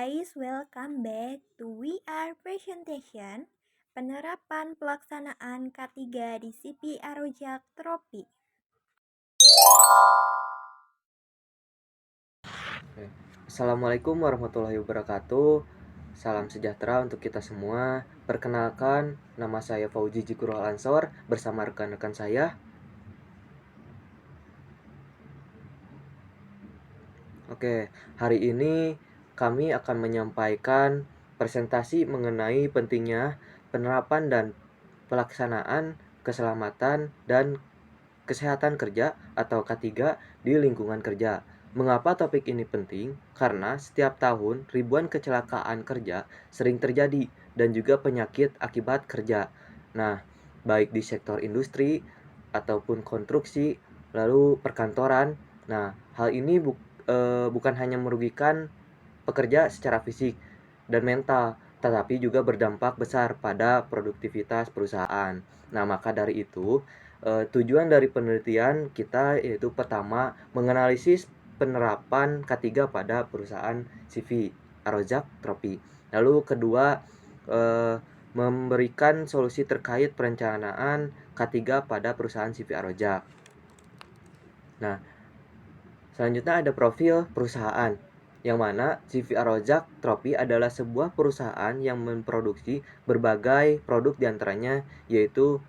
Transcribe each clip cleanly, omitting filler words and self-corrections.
guys, welcome back to VR Presentation Penerapan Pelaksanaan K3 di CP Arojak Tropi. Assalamualaikum warahmatullahi wabarakatuh. Salam sejahtera untuk kita semua. Perkenalkan, nama saya Fauzi Jikurul Ansor bersama rekan-rekan saya. Oke, hari ini kami akan menyampaikan presentasi mengenai pentingnya penerapan dan pelaksanaan keselamatan dan kesehatan kerja atau K3 di lingkungan kerja. Mengapa topik ini penting? Karena setiap tahun ribuan kecelakaan kerja sering terjadi dan juga penyakit akibat kerja. Nah, baik di sektor industri ataupun konstruksi, lalu perkantoran. Nah, hal ini bukan hanya merugikan pekerja secara fisik dan mental, tetapi juga berdampak besar pada produktivitas perusahaan. Nah, maka dari itu, tujuan dari penelitian kita yaitu pertama, menganalisis penerapan K3 pada perusahaan CV Arojak Tropi. Lalu kedua, memberikan solusi terkait perencanaan K3 pada perusahaan CV Arojak. Nah, selanjutnya ada profil perusahaan, yang mana CV Arojak Tropi adalah sebuah perusahaan yang memproduksi berbagai produk diantaranya yaitu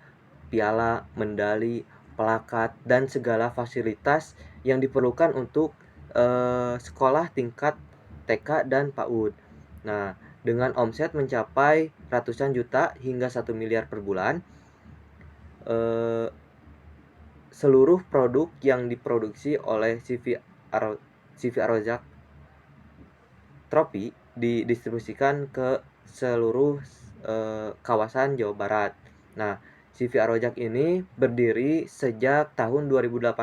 piala, medali, plakat, dan segala fasilitas yang diperlukan untuk sekolah tingkat TK dan PAUD. Nah, dengan omset mencapai ratusan juta hingga 1 miliar per bulan, seluruh produk yang diproduksi oleh CV Arojak Tropi didistribusikan ke seluruh kawasan Jawa Barat. Nah, CV Arojak ini berdiri sejak tahun 2018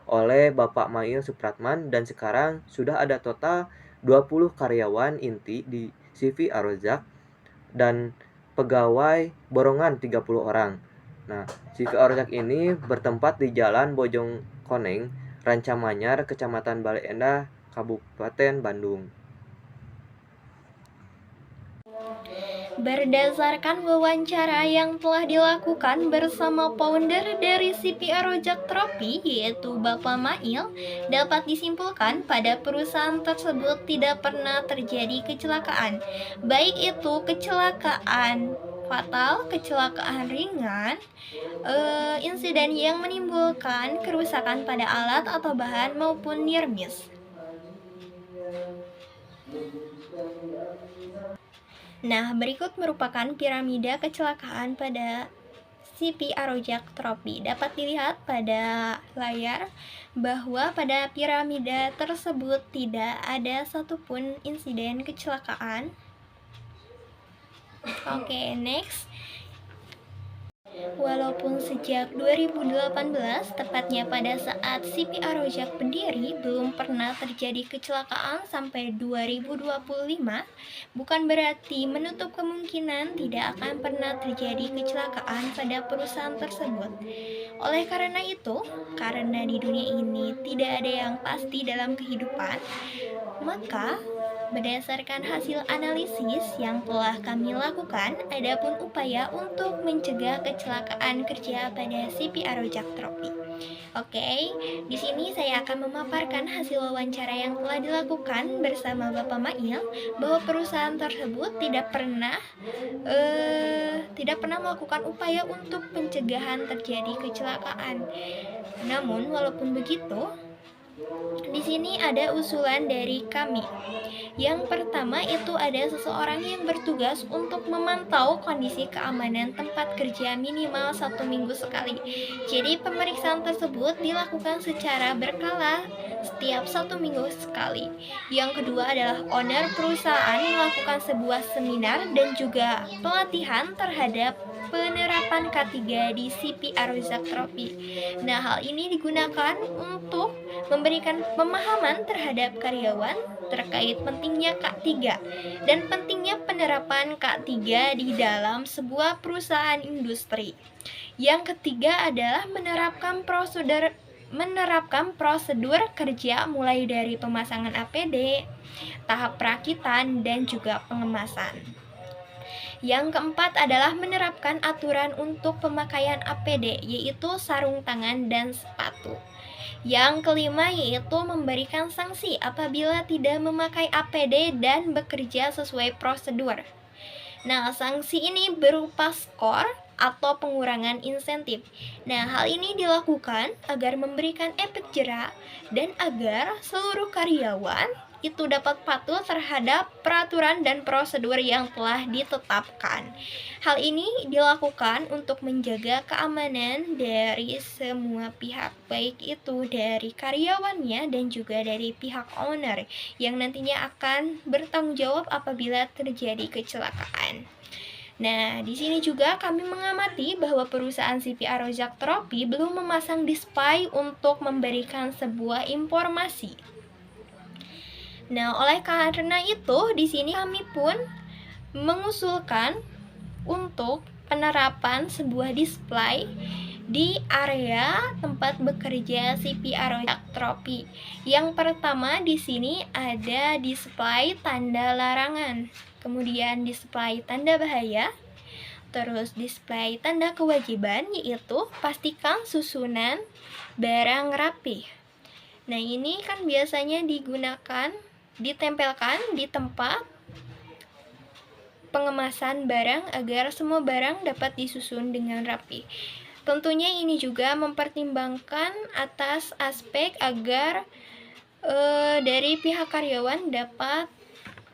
oleh Bapak Mail Supratman dan sekarang sudah ada total 20 karyawan inti di CV Arojak dan pegawai borongan 30 orang. Nah, CV Arojak ini bertempat di Jalan Bojongkoneng, Rancamanyar, Kecamatan Bale Endah, Kabupaten Bandung. Berdasarkan wawancara yang telah dilakukan bersama founder dari CP Arojak Tropi, yaitu Bapak Mail, dapat disimpulkan pada perusahaan tersebut tidak pernah terjadi kecelakaan, baik itu kecelakaan fatal, kecelakaan ringan, insiden yang menimbulkan kerusakan pada alat atau bahan maupun near miss. Nah, berikut merupakan piramida kecelakaan pada CP Arojak Tropi. Dapat dilihat pada layar bahwa pada piramida tersebut tidak ada satupun insiden kecelakaan. Oke, next. Walaupun sejak 2018, tepatnya pada saat CP Arojak berdiri, belum pernah terjadi kecelakaan sampai 2025, bukan berarti menutup kemungkinan tidak akan pernah terjadi kecelakaan pada perusahaan tersebut. Oleh karena itu, karena di dunia ini tidak ada yang pasti dalam kehidupan, maka berdasarkan hasil analisis yang telah kami lakukan, adapun upaya untuk mencegah kecelakaan kerja pada CP Arojak Tropi. Oke, di sini saya akan memaparkan hasil wawancara yang telah dilakukan bersama Bapak Mail bahwa perusahaan tersebut tidak pernah melakukan upaya untuk pencegahan terjadi kecelakaan. Namun, walaupun begitu, di sini ada usulan dari kami. Yang pertama itu ada seseorang yang bertugas untuk memantau kondisi keamanan tempat kerja minimal 1 minggu sekali. Jadi pemeriksaan tersebut dilakukan secara berkala setiap 1 minggu sekali. Yang kedua adalah owner perusahaan melakukan sebuah seminar dan juga pelatihan terhadap penerapan K3 di CP Arojak Tropi. Nah, hal ini digunakan untuk memberikan pemahaman terhadap karyawan terkait pentingnya K3 dan pentingnya penerapan K3 di dalam sebuah perusahaan industri. Yang ketiga adalah menerapkan prosedur menerapkan prosedur kerja mulai dari pemasangan APD, tahap perakitan, dan juga pengemasan. Yang keempat adalah menerapkan aturan untuk pemakaian APD, yaitu sarung tangan dan sepatu. Yang kelima yaitu memberikan sanksi apabila tidak memakai APD dan bekerja sesuai prosedur. Nah, sanksi ini berupa skor atau pengurangan insentif. Nah, hal ini dilakukan agar memberikan efek jera dan agar seluruh karyawan itu dapat patuh terhadap peraturan dan prosedur yang telah ditetapkan. Hal ini dilakukan untuk menjaga keamanan dari semua pihak, baik itu dari karyawannya dan juga dari pihak owner yang nantinya akan bertanggung jawab apabila terjadi kecelakaan. Nah, di sini juga kami mengamati bahwa perusahaan CPR Rojak Tropi belum memasang display untuk memberikan sebuah informasi. Nah, oleh karena itu, di sini kami pun mengusulkan untuk penerapan sebuah display di area tempat bekerja CPR Rojak Tropi. Yang pertama di sini ada display tanda larangan, kemudian display tanda bahaya, terus display tanda kewajiban yaitu pastikan susunan barang rapi. Nah, ini kan biasanya ditempelkan di tempat pengemasan barang agar semua barang dapat disusun dengan rapi. Tentunya ini juga mempertimbangkan atas aspek agar dari pihak karyawan dapat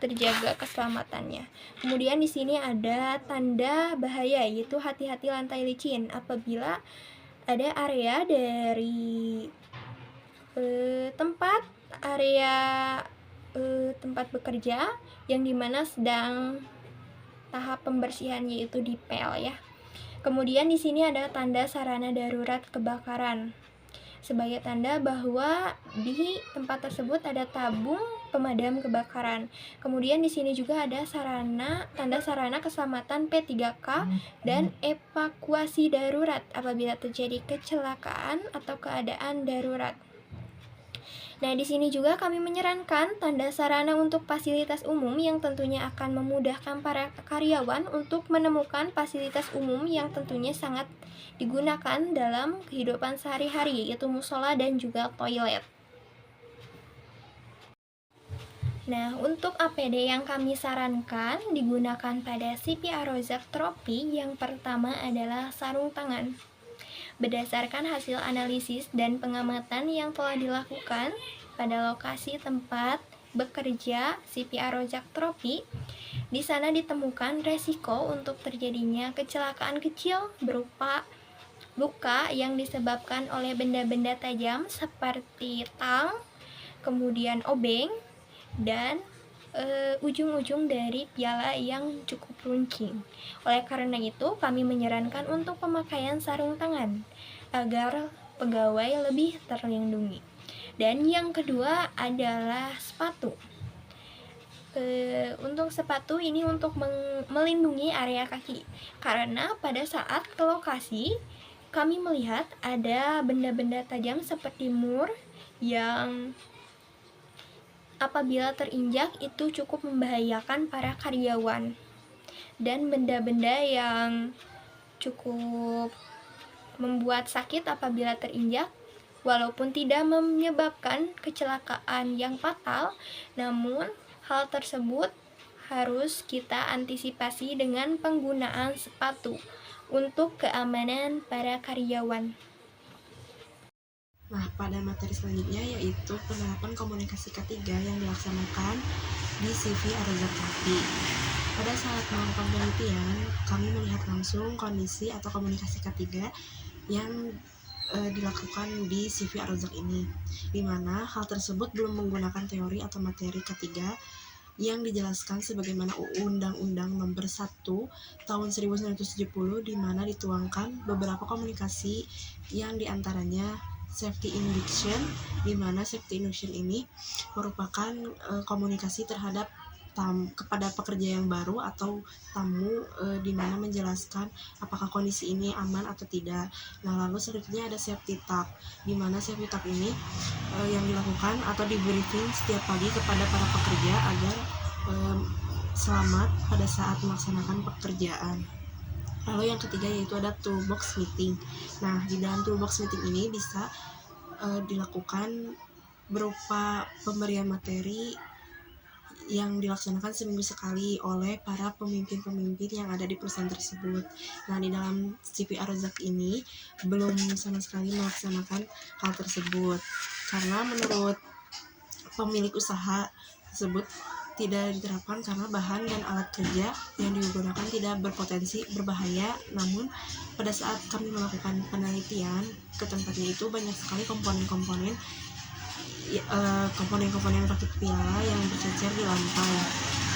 terjaga keselamatannya. Kemudian di sini ada tanda bahaya yaitu hati-hati lantai licin apabila ada area dari tempat bekerja yang dimana sedang tahap pembersihan yaitu dipel ya. Kemudian di sini ada tanda sarana darurat kebakaran sebagai tanda bahwa di tempat tersebut ada tabung pemadam kebakaran. Kemudian di sini juga ada tanda sarana keselamatan P3K dan evakuasi darurat apabila terjadi kecelakaan atau keadaan darurat. Nah, di sini juga kami menyarankan tanda sarana untuk fasilitas umum yang tentunya akan memudahkan para karyawan untuk menemukan fasilitas umum yang tentunya sangat digunakan dalam kehidupan sehari-hari, yaitu musola dan juga toilet. Nah, untuk APD yang kami sarankan digunakan pada CPR Rojak Tropi yang pertama adalah sarung tangan. Berdasarkan hasil analisis dan pengamatan yang telah dilakukan pada lokasi tempat bekerja CPR Rojak Tropi, di sana ditemukan resiko untuk terjadinya kecelakaan kecil berupa luka yang disebabkan oleh benda-benda tajam seperti tang, kemudian obeng, dan ujung-ujung dari piala yang cukup runcing. Oleh karena itu, kami menyarankan untuk pemakaian sarung tangan agar pegawai lebih terlindungi. Dan yang kedua adalah sepatu. Untuk sepatu ini untuk melindungi area kaki, karena pada saat ke lokasi kami melihat ada benda-benda tajam seperti mur yang apabila terinjak itu cukup membahayakan para karyawan, dan benda-benda yang cukup membuat sakit apabila terinjak walaupun tidak menyebabkan kecelakaan yang fatal, namun hal tersebut harus kita antisipasi dengan penggunaan sepatu untuk keamanan para karyawan. Nah, pada materi selanjutnya yaitu penerapan komunikasi ketiga yang dilaksanakan di CV Rojak Tropi. Pada saat melakukan penelitian, kami melihat langsung kondisi atau komunikasi ketiga yang dilakukan di CV Rojak ini, di mana hal tersebut belum menggunakan teori atau materi ketiga yang dijelaskan sebagaimana Undang-Undang Nomor 1 Tahun 1970, di mana dituangkan beberapa komunikasi yang diantaranya safety induction, di mana safety induction ini merupakan komunikasi terhadap kepada pekerja yang baru atau tamu di mana menjelaskan apakah kondisi ini aman atau tidak. Nah, lalu selanjutnya ada safety talk, di mana safety talk ini yang dilakukan atau di briefing setiap pagi kepada para pekerja agar selamat pada saat melaksanakan pekerjaan. Lalu yang ketiga yaitu ada toolbox meeting. Nah, di dalam toolbox meeting ini bisa dilakukan berupa pemberian materi yang dilaksanakan seminggu sekali oleh para pemimpin-pemimpin yang ada di perusahaan tersebut. Nah, di dalam CV Arozak ini belum sama sekali melaksanakan hal tersebut karena menurut pemilik usaha tersebut tidak diterapkan karena bahan dan alat kerja yang digunakan tidak berpotensi berbahaya. Namun pada saat kami melakukan penelitian ke tempatnya itu banyak sekali komponen-komponen rakit piala yang bercecer di lantai.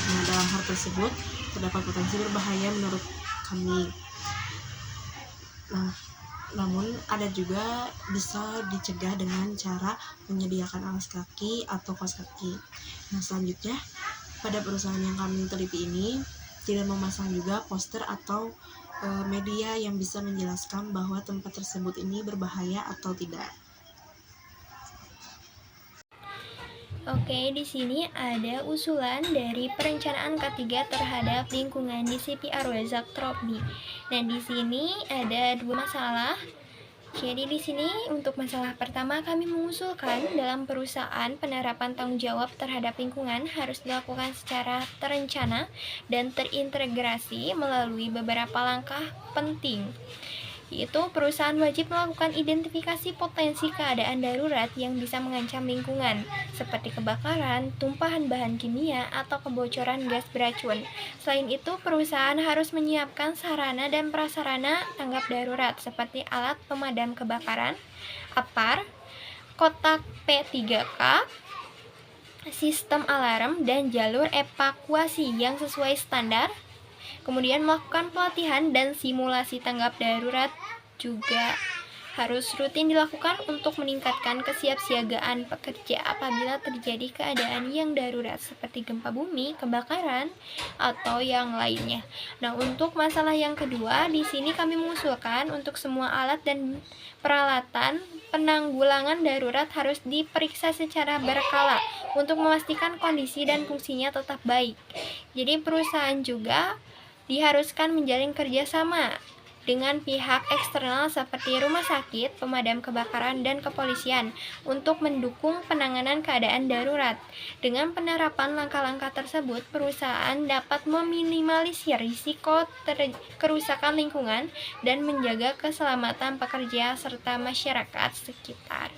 Nah, dalam hal tersebut terdapat potensi berbahaya menurut kami. Nah, namun ada juga bisa dicegah dengan cara menyediakan alas kaki atau kaos kaki. Nah, selanjutnya pada perusahaan yang kami teliti ini tidak memasang juga poster atau media yang bisa menjelaskan bahwa tempat tersebut ini berbahaya atau tidak. Oke, di sini ada usulan dari perencanaan ketiga terhadap lingkungan di CV Arozak Tropi. Dan di sini ada dua masalah. Jadi di sini untuk masalah pertama kami mengusulkan dalam perusahaan penerapan tanggung jawab terhadap lingkungan harus dilakukan secara terencana dan terintegrasi melalui beberapa langkah penting. Yaitu perusahaan wajib melakukan identifikasi potensi keadaan darurat yang bisa mengancam lingkungan, seperti kebakaran, tumpahan bahan kimia, atau kebocoran gas beracun. Selain itu, perusahaan harus menyiapkan sarana dan prasarana tanggap darurat, seperti alat pemadam kebakaran, APAR, kotak P3K, sistem alarm, dan jalur evakuasi yang sesuai standar. Kemudian melakukan pelatihan dan simulasi tanggap darurat juga harus rutin dilakukan untuk meningkatkan kesiapsiagaan pekerja apabila terjadi keadaan yang darurat seperti gempa bumi, kebakaran, atau yang lainnya. Nah, untuk masalah yang kedua, di sini kami mengusulkan untuk semua alat dan peralatan penanggulangan darurat harus diperiksa secara berkala untuk memastikan kondisi dan fungsinya tetap baik. Jadi perusahaan juga diharuskan menjalin kerjasama dengan pihak eksternal seperti rumah sakit, pemadam kebakaran, dan kepolisian untuk mendukung penanganan keadaan darurat. Dengan penerapan langkah-langkah tersebut, perusahaan dapat meminimalisir risiko kerusakan lingkungan dan menjaga keselamatan pekerja serta masyarakat sekitar.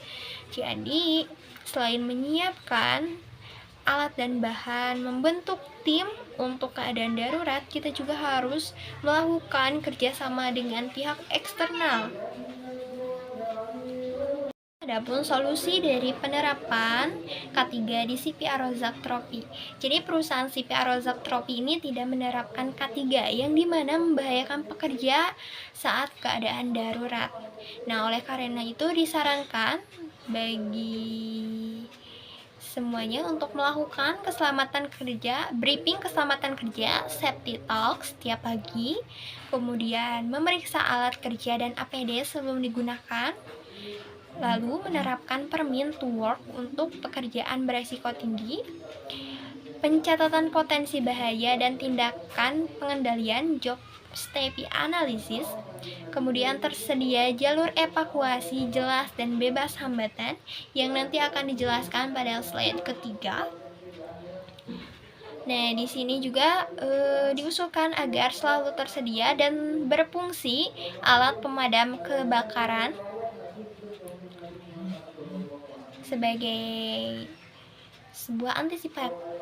Jadi, selain menyiapkan alat dan bahan, membentuk tim untuk keadaan darurat, kita juga harus melakukan kerjasama dengan pihak eksternal. Adapun solusi dari penerapan K3 di CV Arozak Tropi. Jadi perusahaan CV Arozak Tropi ini tidak menerapkan K3 yang dimana membahayakan pekerja saat keadaan darurat. Nah, oleh karena itu disarankan bagi semuanya untuk melakukan keselamatan kerja, briefing keselamatan kerja, safety talk setiap pagi, kemudian memeriksa alat kerja dan APD sebelum digunakan, lalu menerapkan permin to work untuk pekerjaan beresiko tinggi, pencatatan potensi bahaya dan tindakan pengendalian job safety analysis, kemudian tersedia jalur evakuasi jelas dan bebas hambatan yang nanti akan dijelaskan pada slide ketiga. Nah, di sini juga diusulkan agar selalu tersedia dan berfungsi alat pemadam kebakaran sebagai sebuah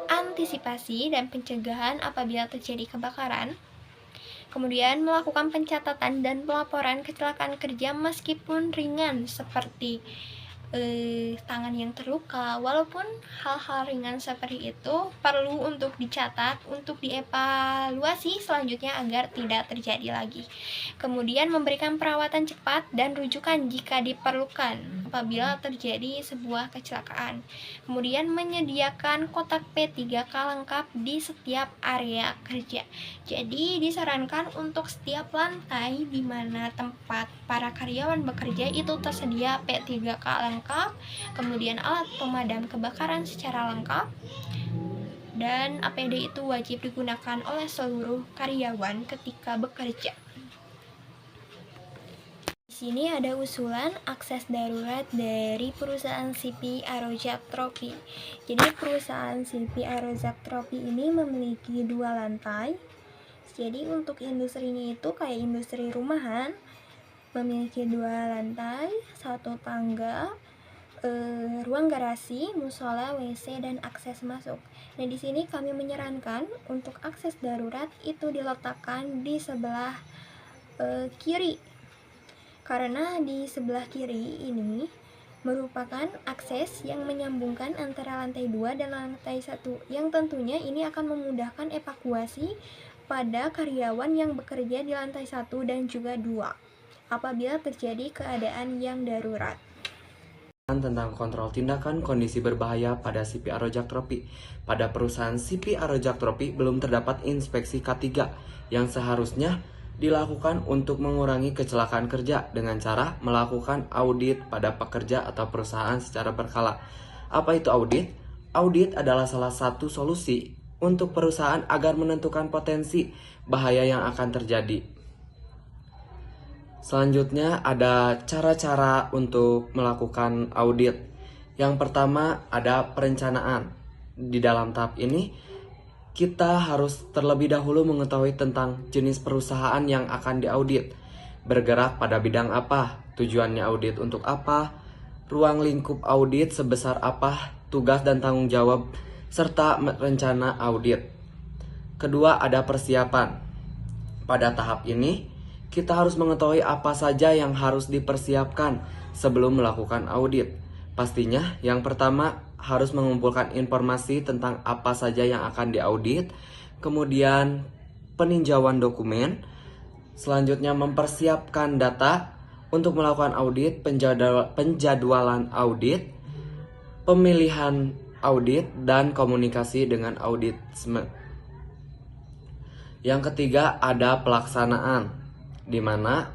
antisipasi dan pencegahan apabila terjadi kebakaran. Kemudian melakukan pencatatan dan pelaporan kecelakaan kerja meskipun ringan seperti tangan yang terluka. Walaupun hal-hal ringan seperti itu perlu untuk dicatat, untuk dievaluasi selanjutnya agar tidak terjadi lagi. Kemudian memberikan perawatan cepat dan rujukan jika diperlukan apabila terjadi sebuah kecelakaan. Kemudian menyediakan kotak P3K lengkap di setiap area kerja. Jadi disarankan untuk setiap lantai di mana tempat para karyawan bekerja itu tersedia P3K lengkap, kemudian alat pemadam kebakaran secara lengkap, dan APD itu wajib digunakan oleh seluruh karyawan ketika bekerja. Di sini ada usulan akses darurat dari perusahaan CP Arojak Tropi. Jadi perusahaan CP Arojak Tropi ini memiliki 2 lantai. Jadi untuk industrinya itu kayak industri rumahan, memiliki 2 lantai, 1 tangga, ruang garasi, musola, WC, dan akses masuk. Nah, di sini kami menyarankan untuk akses darurat itu diletakkan di sebelah kiri. Karena di sebelah kiri ini merupakan akses yang menyambungkan antara lantai 2 dan lantai 1, yang tentunya ini akan memudahkan evakuasi pada karyawan yang bekerja di lantai 1 dan juga 2 apabila terjadi keadaan yang darurat. Tentang kontrol tindakan kondisi berbahaya pada CP Arojak Tropi. Pada perusahaan CP Arojak Tropi belum terdapat inspeksi K3 yang seharusnya dilakukan untuk mengurangi kecelakaan kerja dengan cara melakukan audit pada pekerja atau perusahaan secara berkala. Apa itu audit? Audit adalah salah satu solusi untuk perusahaan agar menentukan potensi bahaya yang akan terjadi. Selanjutnya ada cara-cara untuk melakukan audit. Yang pertama ada perencanaan. Di dalam tahap ini kita harus terlebih dahulu mengetahui tentang jenis perusahaan yang akan diaudit, bergerak pada bidang apa, tujuannya audit untuk apa, ruang lingkup audit sebesar apa, tugas dan tanggung jawab, serta rencana audit. Kedua ada persiapan. Pada tahap ini kita harus mengetahui apa saja yang harus dipersiapkan sebelum melakukan audit. Pastinya yang pertama harus mengumpulkan informasi tentang apa saja yang akan diaudit, kemudian peninjauan dokumen, selanjutnya mempersiapkan data untuk melakukan audit, penjadwalan audit, pemilihan audit, dan komunikasi dengan auditsmen. Yang ketiga ada pelaksanaan, di mana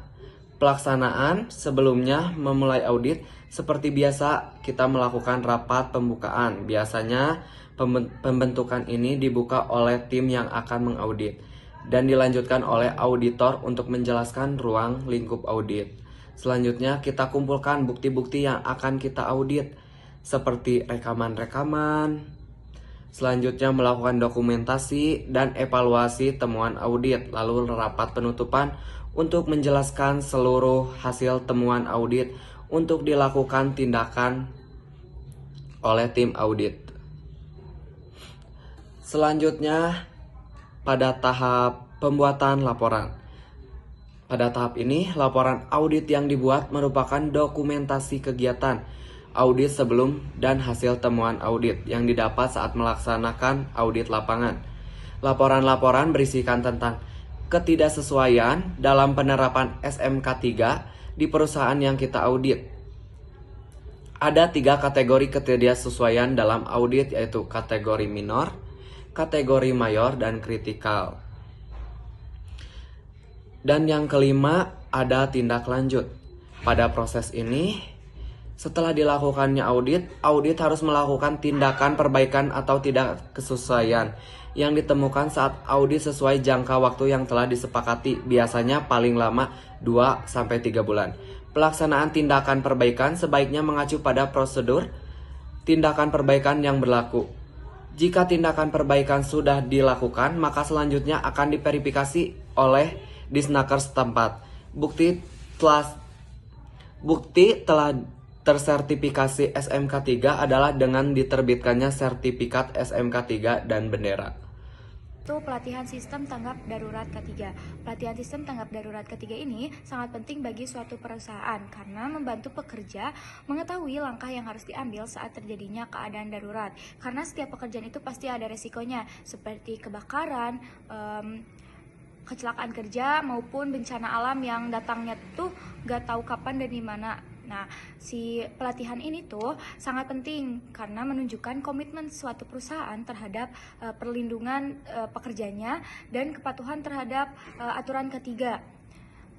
pelaksanaan sebelumnya memulai audit. Seperti biasa, kita melakukan rapat pembukaan. Biasanya pembentukan ini dibuka oleh tim yang akan mengaudit dan dilanjutkan oleh auditor untuk menjelaskan ruang lingkup audit. Selanjutnya, kita kumpulkan bukti-bukti yang akan kita audit, seperti rekaman-rekaman. Selanjutnya, melakukan dokumentasi dan evaluasi temuan audit, lalu rapat penutupan untuk menjelaskan seluruh hasil temuan audit untuk dilakukan tindakan oleh tim audit. Selanjutnya pada tahap pembuatan laporan. Pada tahap ini, laporan audit yang dibuat merupakan dokumentasi kegiatan audit sebelum dan hasil temuan audit yang didapat saat melaksanakan audit lapangan. Laporan-laporan berisikan tentang ketidaksesuaian dalam penerapan SMK 3 di perusahaan yang kita audit. Ada 3 kategori ketidaksesuaian dalam audit, yaitu kategori minor, kategori mayor, dan kritikal. Dan yang kelima ada tindak lanjut. Pada proses ini, setelah dilakukannya audit harus melakukan tindakan perbaikan atau tidak kesesuaian yang ditemukan saat audit sesuai jangka waktu yang telah disepakati, biasanya paling lama 2-3 bulan. Pelaksanaan tindakan perbaikan sebaiknya mengacu pada prosedur tindakan perbaikan yang berlaku. Jika tindakan perbaikan sudah dilakukan, maka selanjutnya akan diverifikasi oleh Disnaker setempat. Bukti telah tersertifikasi SMK 3 adalah dengan diterbitkannya sertifikat SMK 3 dan bendera. yaitu pelatihan sistem tanggap darurat K3. Pelatihan sistem tanggap darurat K3 ini sangat penting bagi suatu perusahaan karena membantu pekerja mengetahui langkah yang harus diambil saat terjadinya keadaan darurat. Karena setiap pekerjaan itu pasti ada resikonya, seperti kebakaran, kecelakaan kerja maupun bencana alam yang datangnya tuh gak tahu kapan dan di mana. Nah, si pelatihan ini tuh sangat penting karena menunjukkan komitmen suatu perusahaan terhadap perlindungan pekerjanya dan kepatuhan terhadap aturan K3.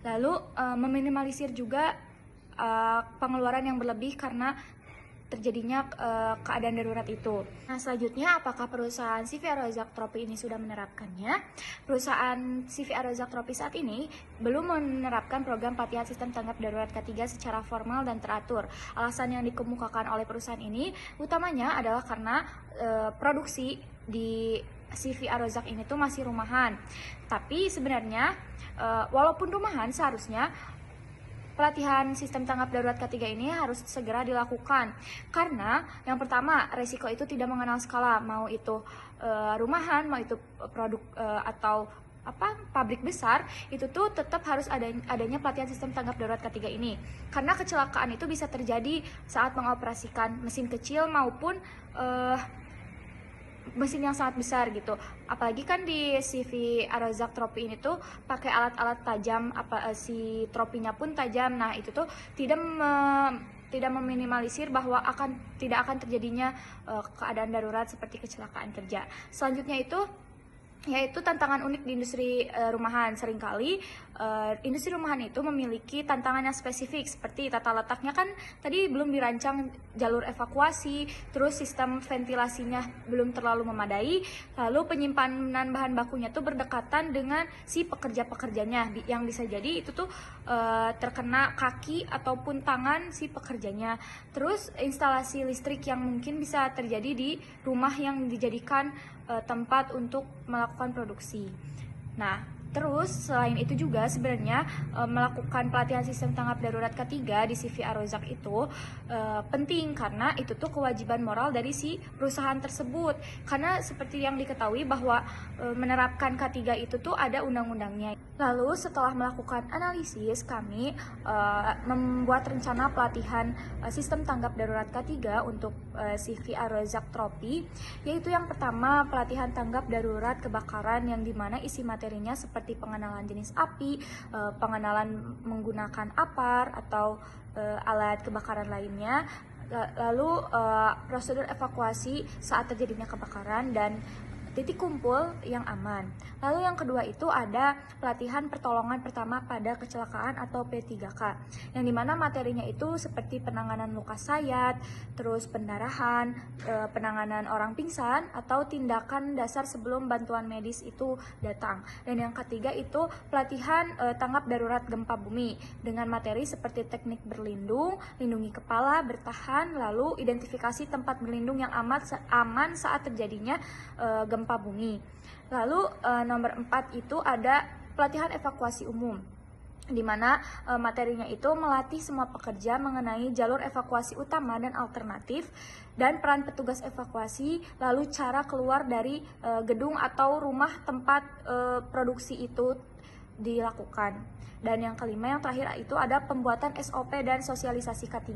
Lalu meminimalisir juga pengeluaran yang berlebih karena terjadinya keadaan darurat itu. Nah, selanjutnya apakah perusahaan CV Arozak Tropi ini sudah menerapkannya? Perusahaan CV Arozak Tropi saat ini belum menerapkan program pelatihan sistem tanggap darurat K3 secara formal dan teratur. Alasan yang dikemukakan oleh perusahaan ini utamanya adalah karena produksi di CV Arozak ini tuh masih rumahan. Tapi sebenarnya walaupun rumahan, seharusnya pelatihan sistem tanggap darurat K3 ini harus segera dilakukan karena yang pertama, resiko itu tidak mengenal skala, mau itu rumahan, mau itu produk atau pabrik besar, itu tuh tetap harus adanya pelatihan sistem tanggap darurat K3 ini karena kecelakaan itu bisa terjadi saat mengoperasikan mesin kecil maupun mesin yang sangat besar gitu. Apalagi kan di CV Arozak Tropi ini tuh pakai alat-alat tajam, si tropinya pun tajam. Nah, itu tuh tidak meminimalisir bahwa tidak akan terjadinya keadaan darurat seperti kecelakaan kerja. Selanjutnya itu yaitu tantangan unik di industri rumahan. Seringkali industri rumahan itu memiliki tantangan yang spesifik seperti tata letaknya kan tadi belum dirancang jalur evakuasi, terus sistem ventilasinya belum terlalu memadai, lalu penyimpanan bahan bakunya tuh berdekatan dengan si pekerja-pekerjanya yang bisa jadi itu tuh terkena kaki ataupun tangan si pekerjanya. Terus instalasi listrik yang mungkin bisa terjadi di rumah yang dijadikan tempat untuk melakukan produksi. Nah, terus selain itu juga sebenarnya melakukan pelatihan sistem tanggap darurat K3 di CV Arozak itu penting karena itu tuh kewajiban moral dari si perusahaan tersebut. Karena seperti yang diketahui bahwa menerapkan K3 itu tuh ada undang-undangnya. Lalu setelah melakukan analisis, kami membuat rencana pelatihan sistem tanggap darurat K3 untuk CV Arozak Tropi, yaitu yang pertama pelatihan tanggap darurat kebakaran yang dimana isi materinya seperti pengenalan jenis api, pengenalan menggunakan apar atau alat kebakaran lainnya, lalu prosedur evakuasi saat terjadinya kebakaran dan titik kumpul yang aman. Lalu yang kedua itu ada pelatihan pertolongan pertama pada kecelakaan atau P3K, yang dimana materinya itu seperti penanganan luka sayat, terus pendarahan, penanganan orang pingsan, atau tindakan dasar sebelum bantuan medis itu datang. Dan yang ketiga itu pelatihan tanggap darurat gempa bumi dengan materi seperti teknik berlindung, lindungi kepala, bertahan, lalu identifikasi tempat berlindung yang aman saat terjadinya gempa bumi. Lalu nomor 4 itu ada pelatihan evakuasi umum, di mana materinya itu melatih semua pekerja mengenai jalur evakuasi utama dan alternatif dan peran petugas evakuasi, lalu cara keluar dari gedung atau rumah tempat produksi itu dilakukan. Dan yang kelima, yang terakhir itu ada pembuatan SOP dan sosialisasi K3,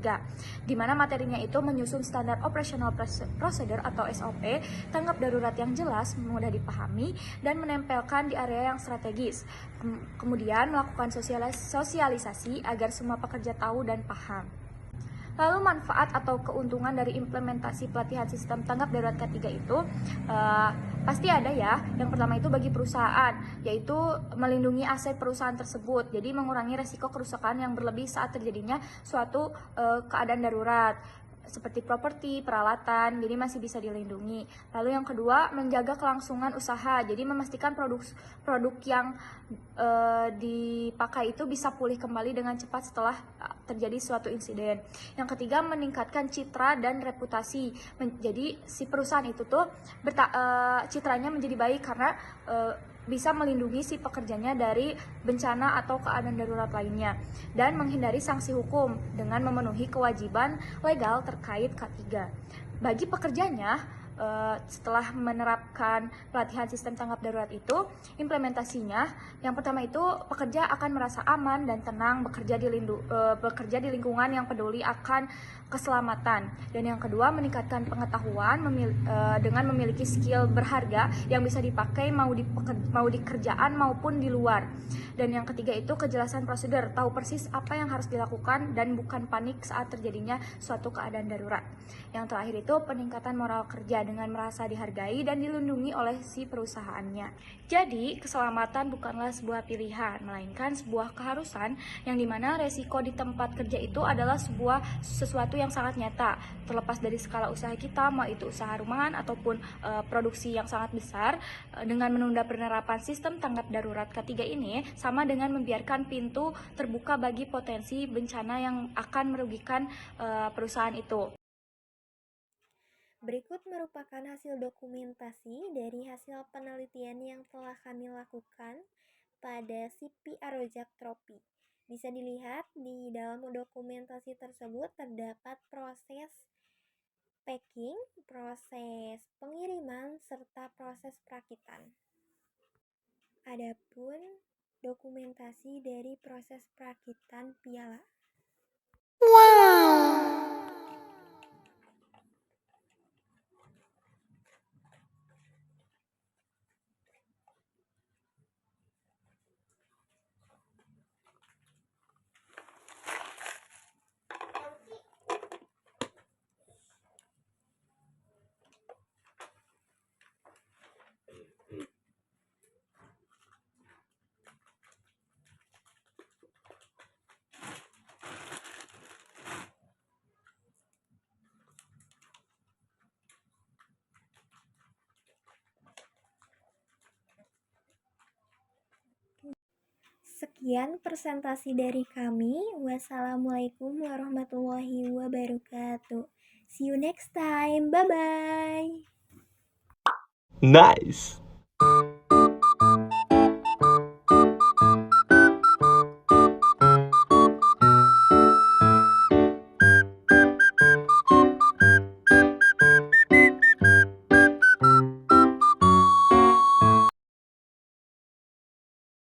di mana materinya itu menyusun standar operational procedure atau SOP, tanggap darurat yang jelas, mudah dipahami, dan menempelkan di area yang strategis. Kemudian melakukan sosialisasi agar semua pekerja tahu dan paham. Lalu manfaat atau keuntungan dari implementasi pelatihan sistem tanggap darurat K3 itu pasti ada ya. Yang pertama itu bagi perusahaan, yaitu melindungi aset perusahaan tersebut, jadi mengurangi resiko kerusakan yang berlebih saat terjadinya suatu keadaan darurat seperti properti, peralatan, jadi masih bisa dilindungi. Lalu yang kedua, menjaga kelangsungan usaha, jadi memastikan produk yang dipakai itu bisa pulih kembali dengan cepat setelah terjadi suatu insiden. Yang ketiga, meningkatkan citra dan reputasi, jadi si perusahaan itu tuh citranya menjadi baik karena bisa melindungi si pekerjanya dari bencana atau keadaan darurat lainnya, dan menghindari sanksi hukum dengan memenuhi kewajiban legal terkait K3. Bagi pekerjanya, setelah menerapkan pelatihan sistem tanggap darurat itu, implementasinya yang pertama itu pekerja akan merasa aman dan tenang bekerja di lingkungan yang peduli akan keselamatan. Dan yang kedua, meningkatkan pengetahuan dengan memiliki skill berharga yang bisa dipakai mau di kerjaan maupun di luar. Dan yang ketiga itu kejelasan prosedur, tahu persis apa yang harus dilakukan dan bukan panik saat terjadinya suatu keadaan darurat. Yang terakhir itu peningkatan moral kerja dengan merasa dihargai dan dilindungi oleh si perusahaannya. Jadi, keselamatan bukanlah sebuah pilihan, melainkan sebuah keharusan yang dimana resiko di tempat kerja itu adalah sesuatu yang sangat nyata. Terlepas dari skala usaha kita, mau itu usaha rumahan ataupun produksi yang sangat besar, dengan menunda penerapan sistem tanggap darurat ketiga ini sama dengan membiarkan pintu terbuka bagi potensi bencana yang akan merugikan perusahaan itu. Berikut merupakan hasil dokumentasi dari hasil penelitian yang telah kami lakukan pada CV Arojak Tropi. Bisa dilihat di dalam dokumentasi tersebut terdapat proses packing, proses pengiriman, serta proses perakitan. Adapun dokumentasi dari proses perakitan piala. Sekian presentasi dari kami. Wassalamualaikum warahmatullahi wabarakatuh. See you next time. Bye-bye. Nice.